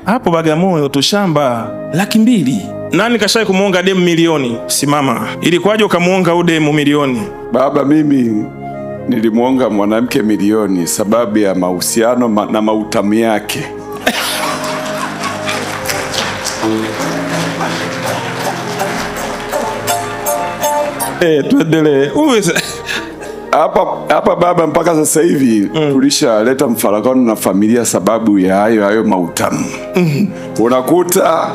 hapo Bagamoyo tushamba 200,000. Nani kashai kumuonga demu milioni? Simama. Ilikuwaje ukamuonga u demu milioni? Baba, mimi nilimuonga mwanamke milioni sababu ya mahusiano na mautamu yake. Tuendelee. Hapa baba, mpaka sasa hivi tulishaleta mfarakano na familia sababu ya hayo mautamu. Unakuta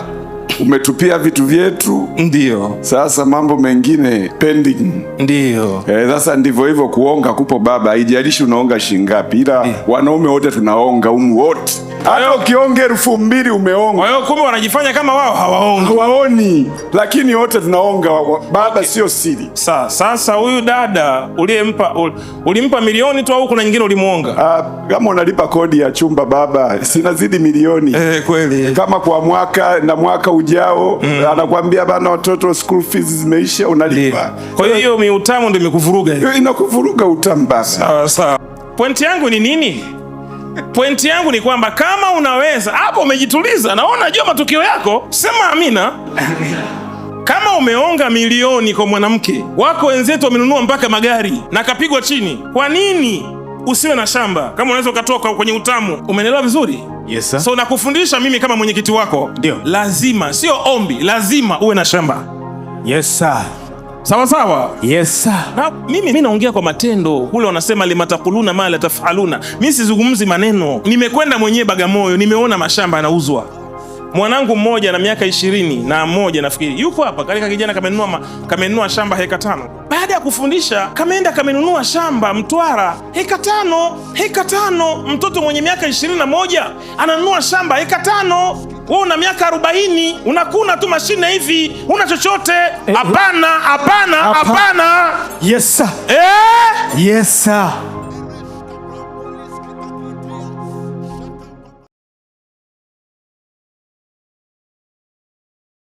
umetupia vitu vyetu, ndio sasa mambo mengine pending. Ndio sasa ndivyo hivyo kuonga kupo baba, haijalishi unaonga shingapi, ila wanaume wote tunaonga wote. Hata ukionge 2,000 umeonga. Kwa hiyo kumbe wanajifanya kama wao hawaoni, lakini wote tunaonga baba, sio siri. Sasa huyu dada ulimpa milioni tu au kuna nyingine ulimuonga? Kama unalipa kodi ya chumba baba, sinazidi milioni. Kweli. Kama kwa mwaka na mwaka ujao anakuambia bana, watoto school fees zimeisha, unalipa. Kwa hiyo miutamu ndio imekuvuruga hiyo. Inakuvuruga utamu baba. Sawa. Pointi yangu ni nini? Pointi yangu ni kwamba kama unaweza, hapo umejituliza, naona najua matukio yako, sema amina. Kama umeonga milioni kwa mwanamke wako, wenzetu wamenunua mpaka magari na kapigwa chini, kwa nini usiwe na shamba kama unaweza ukatoka kwenye utamu? Umeelewa vizuri? Yes sir. So nakufundisha mimi kama mwenyekiti wako, ndio lazima, sio ombi, lazima uwe na shamba. Yes sir. Sawa sawa? Yes sir. Na mimi naongea kwa matendo. Kule wanasema limatakuluna ma la tafaluna. Mimi sizungumzi maneno. Nimekwenda mwenyewe Bagamoyo, nimeona mashamba yanauzwa. Mwanangu mmoja na miaka 21 nafikiri yupo hapa, kalika kijana kamenunua shamba heka 5. Baada ya kufundisha kameenda kamenunua shamba Mtwara heka 5. Mtoto mwenye miaka 21 ananunua shamba heka 5. Wewe una miaka 40 unakuna tu mashine hivi, una chochote? Hapana. Yes sir. Yes sir.